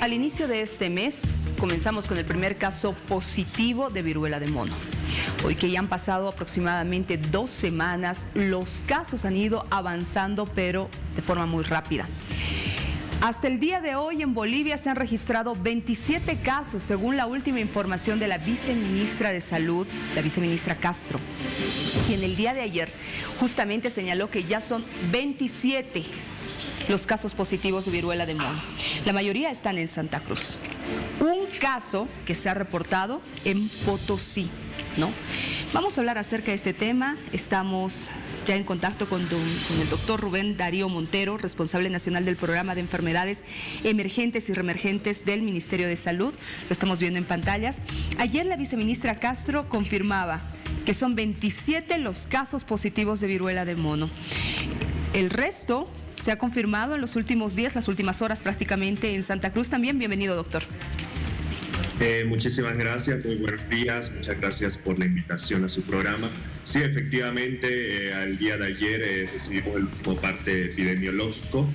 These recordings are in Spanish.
Al inicio de este mes comenzamos con el primer caso positivo de viruela de mono. Hoy que ya han pasado aproximadamente 2 semanas, los casos han ido avanzando, pero de forma muy rápida. Hasta el día de hoy en Bolivia se han registrado 27 casos, según la última información de la viceministra de Salud, la viceministra Castro, quien el día de ayer justamente señaló que ya son 27 los casos positivos de viruela de mono. La mayoría están en Santa Cruz. Un caso que se ha reportado en Potosí, ¿no? Vamos a hablar acerca de este tema. Estamos ya en contacto con el doctor Rubén Darío Montero, responsable nacional del programa de enfermedades emergentes y reemergentes del Ministerio de Salud. Lo estamos viendo en pantallas. Ayer la viceministra Castro confirmaba que son 27 los casos positivos de viruela de mono. El resto se ha confirmado en los últimos días, las últimas horas prácticamente en Santa Cruz también. Bienvenido, doctor. Muchísimas gracias, muy buenos días, muchas gracias por la invitación a su programa. Sí, efectivamente, al día de ayer recibimos el último parte epidemiológico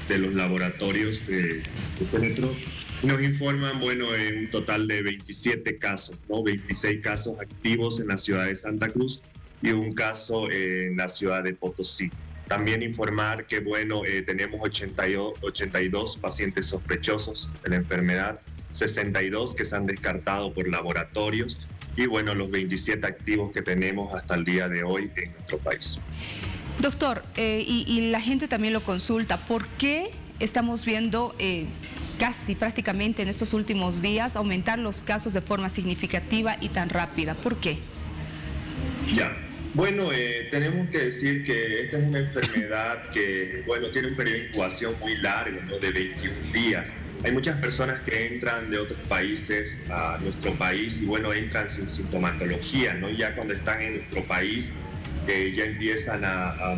de los laboratorios de centro. Nos informan, un total de 27 casos, ¿no? 26 casos activos en la ciudad de Santa Cruz y un caso en la ciudad de Potosí. También informar que, tenemos 82 pacientes sospechosos de la enfermedad, 62 que se han descartado por laboratorios y, los 27 activos que tenemos hasta el día de hoy en nuestro país. Doctor, y la gente también lo consulta, ¿por qué estamos viendo casi prácticamente en estos últimos días aumentar los casos de forma significativa y tan rápida? ¿Por qué? Tenemos que decir que esta es una enfermedad que, tiene un periodo de incubación muy largo, ¿no? De 21 días. Hay muchas personas que entran de otros países a nuestro país y, entran sin sintomatología, ¿no? Ya cuando están en nuestro país, ya empiezan a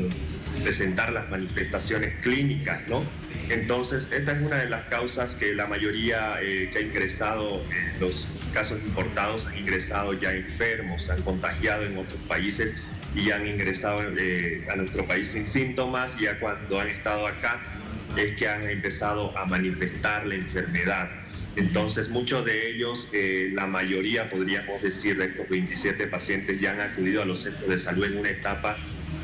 presentar las manifestaciones clínicas, ¿no? Entonces, esta es una de las causas que la mayoría que ha ingresado, los casos importados han ingresado ya enfermos, han contagiado en otros países y han ingresado a nuestro país sin síntomas. Ya cuando han estado acá es que han empezado a manifestar la enfermedad. Entonces, muchos de ellos, la mayoría, podríamos decir, de estos 27 pacientes ya han acudido a los centros de salud en una etapa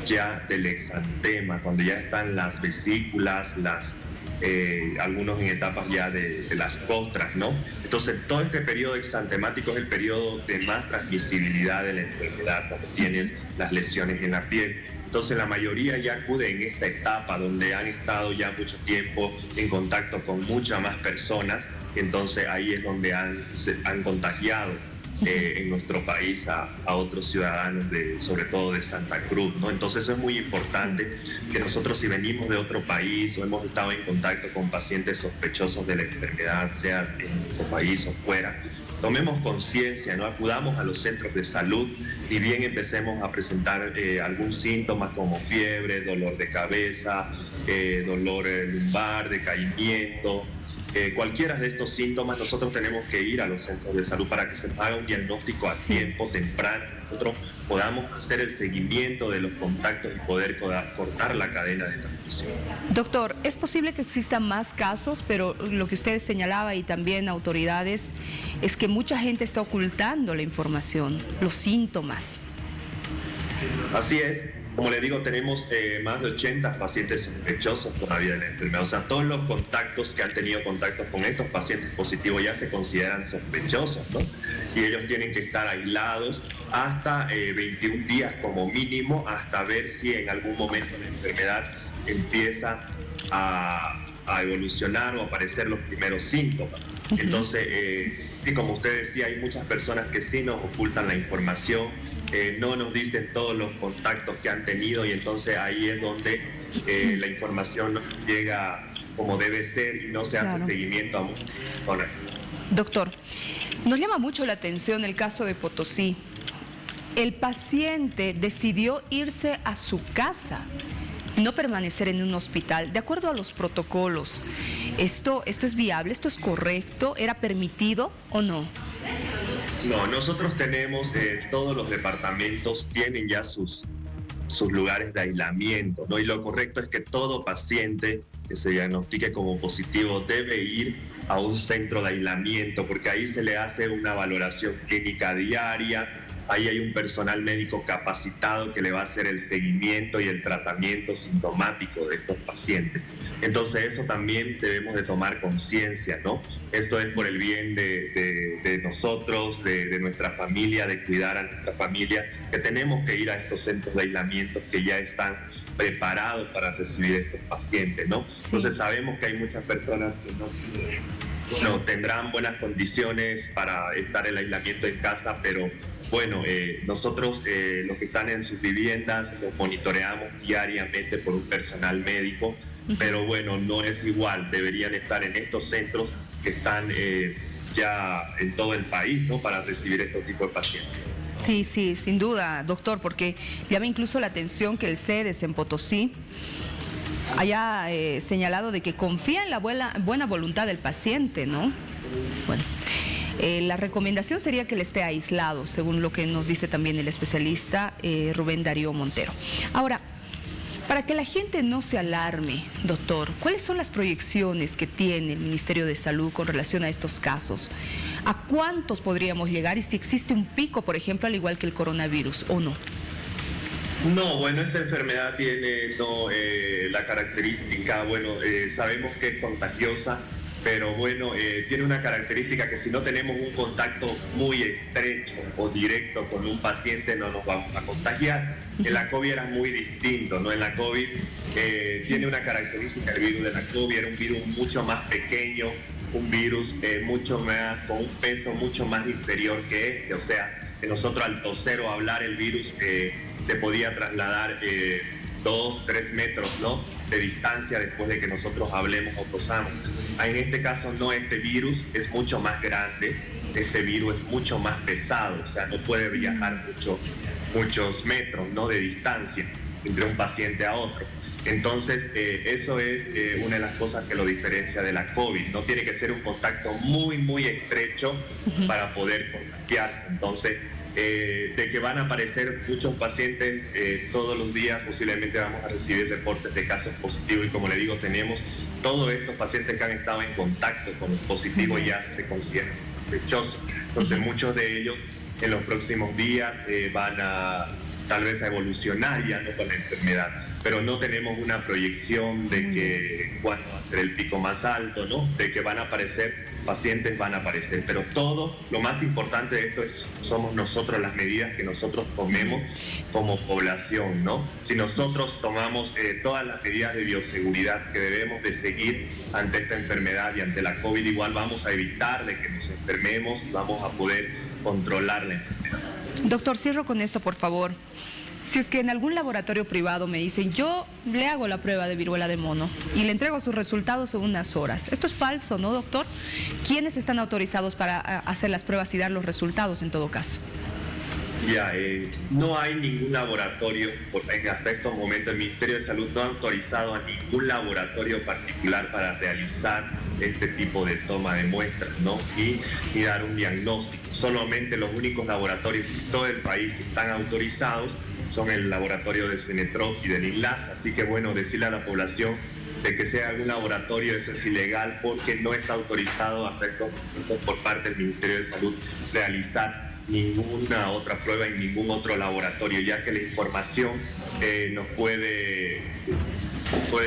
ya del exantema, cuando ya están las vesículas, algunos en etapas ya de las costras, ¿no? Entonces, todo este periodo exantemático es el periodo de más transmisibilidad de la enfermedad, cuando tienes las lesiones en la piel. Entonces, la mayoría ya acude en esta etapa donde han estado ya mucho tiempo en contacto con muchas más personas. Entonces, ahí es donde se han contagiado en nuestro país a otros ciudadanos, sobre todo de Santa Cruz, ¿no? Entonces, eso es muy importante, que nosotros, si venimos de otro país o hemos estado en contacto con pacientes sospechosos de la enfermedad, sea en nuestro país o fuera, tomemos conciencia, ¿no? Acudamos a los centros de salud, y bien empecemos a presentar algún síntoma como fiebre, dolor de cabeza, dolor lumbar, decaimiento. Cualquiera de estos síntomas, nosotros tenemos que ir a los centros de salud para que se haga un diagnóstico a tiempo, temprano, nosotros podamos hacer el seguimiento de los contactos y poder cortar la cadena de transmisión. Doctor, ¿es posible que existan más casos? Pero lo que usted señalaba, y también autoridades, es que mucha gente está ocultando la información, los síntomas. Así es. Como le digo, tenemos más de 80 pacientes sospechosos todavía de la enfermedad. O sea, todos los contactos que han tenido contactos con estos pacientes positivos ya se consideran sospechosos, ¿no? Y ellos tienen que estar aislados hasta 21 días como mínimo, hasta ver si en algún momento la enfermedad empieza a evolucionar o aparecer los primeros síntomas. Entonces, y como usted decía, hay muchas personas que sí nos ocultan la información, no nos dicen todos los contactos que han tenido, y entonces ahí es donde la información no llega como debe ser y no se hace seguimiento a muchas personas. Doctor, nos llama mucho la atención el caso de Potosí. El paciente decidió irse a su casa, no permanecer en un hospital, de acuerdo a los protocolos. ¿Esto es viable? ¿Esto es correcto? ¿Era permitido o no? No, nosotros tenemos, todos los departamentos tienen ya sus lugares de aislamiento, ¿no? Y lo correcto es que todo paciente que se diagnostique como positivo debe ir a un centro de aislamiento, porque ahí se le hace una valoración clínica diaria, ahí hay un personal médico capacitado que le va a hacer el seguimiento y el tratamiento sintomático de estos pacientes. Entonces eso también debemos de tomar conciencia, ¿no? Esto es por el bien de nosotros, de nuestra familia, de cuidar a nuestra familia, que tenemos que ir a estos centros de aislamiento que ya están preparados para recibir estos pacientes, ¿no? Sí. Entonces sabemos que hay muchas personas que no tendrán buenas condiciones para estar en el aislamiento en casa, pero bueno, nosotros los que están en sus viviendas los monitoreamos diariamente por un personal médico, pero bueno, no es igual, deberían estar en estos centros que están ya en todo el país, ¿no? Para recibir este tipo de pacientes. Sí, sí, sin duda, doctor, porque llama incluso la atención que el CEDES en Potosí haya señalado de que confía en la buena voluntad del paciente, ¿no? Bueno, la recomendación sería que él esté aislado, según lo que nos dice también el especialista Rubén Darío Montero. Ahora, para que la gente no se alarme, doctor, ¿cuáles son las proyecciones que tiene el Ministerio de Salud con relación a estos casos? ¿A cuántos podríamos llegar y si existe un pico, por ejemplo, al igual que el coronavirus o no? No, bueno, esta enfermedad tiene la característica, sabemos que es contagiosa, pero bueno, tiene una característica que si no tenemos un contacto muy estrecho o directo con un paciente no nos vamos a contagiar. En la COVID era muy distinto, ¿no? En la COVID tiene una característica, el virus de la COVID era un virus mucho más pequeño, un virus con un peso mucho más inferior que este, o sea, que nosotros al toser o hablar el virus se podía trasladar 2-3 metros, ¿no? De distancia después de que nosotros hablemos o tosamos. En este caso no, este virus es mucho más grande, este virus es mucho más pesado, o sea, no puede viajar muchos metros, ¿no? De distancia entre un paciente a otro. Entonces, eso es una de las cosas que lo diferencia de la COVID. No tiene que ser un contacto muy estrecho para poder contagiarse. Entonces, de que van a aparecer muchos pacientes todos los días, posiblemente vamos a recibir reportes de casos positivos y como le digo, tenemos todos estos pacientes que han estado en contacto con los positivos ya se consideran sospechosos. Entonces, muchos de ellos en los próximos días van a tal vez a evolucionar ya no con la enfermedad, pero no tenemos una proyección de que cuándo va a ser el pico más alto, ¿no? De que van a aparecer pacientes, van a aparecer, pero todo, lo más importante de esto somos nosotros, las medidas que nosotros tomemos como población, ¿no? Si nosotros tomamos todas las medidas de bioseguridad que debemos de seguir ante esta enfermedad y ante la COVID, igual vamos a evitar de que nos enfermemos y vamos a poder controlar la enfermedad. Doctor, cierro con esto, por favor. Si es que en algún laboratorio privado me dicen, yo le hago la prueba de viruela de mono y le entrego sus resultados en unas horas. Esto es falso, ¿no, doctor? ¿Quiénes están autorizados para hacer las pruebas y dar los resultados en todo caso? Ya, no hay ningún laboratorio, porque hasta estos momentos el Ministerio de Salud no ha autorizado a ningún laboratorio particular para realizar este tipo de toma de muestras, ¿no? Y dar un diagnóstico. Solamente los únicos laboratorios en todo el país que están autorizados son el laboratorio de Cenetrop y del INLAS, así que bueno, decirle a la población de que sea algún laboratorio, eso es ilegal porque no está autorizado hasta estos momentos por parte del Ministerio de Salud realizar ninguna otra prueba en ningún otro laboratorio, ya que la información nos puede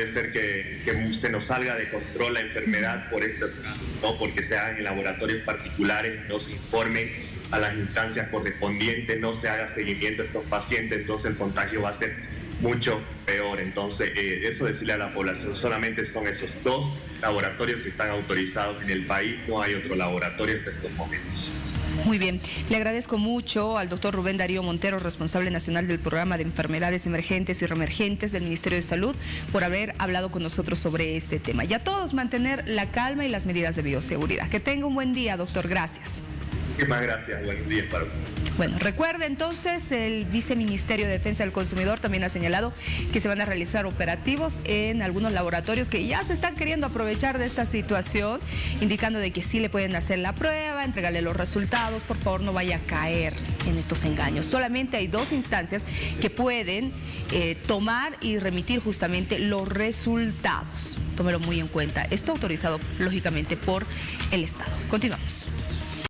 ser que se nos salga de control la enfermedad por esto, no porque se hagan en laboratorios particulares, no se informen a las instancias correspondientes, no se haga seguimiento a estos pacientes, entonces el contagio va a ser mucho peor. Entonces, eso decirle a la población, solamente son esos 2 laboratorios que están autorizados en el país, no hay otro laboratorio hasta estos momentos. Muy bien, le agradezco mucho al doctor Rubén Darío Montero, responsable nacional del programa de enfermedades emergentes y reemergentes del Ministerio de Salud, por haber hablado con nosotros sobre este tema. Y a todos mantener la calma y las medidas de bioseguridad. Que tenga un buen día, doctor, gracias. Muchísimas gracias, buenos días para usted. Bueno, recuerde entonces, el Viceministerio de Defensa del Consumidor también ha señalado que se van a realizar operativos en algunos laboratorios que ya se están queriendo aprovechar de esta situación, indicando de que sí le pueden hacer la prueba, entregarle los resultados. Por favor, no vaya a caer en estos engaños. Solamente hay 2 instancias que pueden tomar y remitir justamente los resultados. tómelo muy en cuenta. Esto autorizado, lógicamente, por el Estado. Continuamos.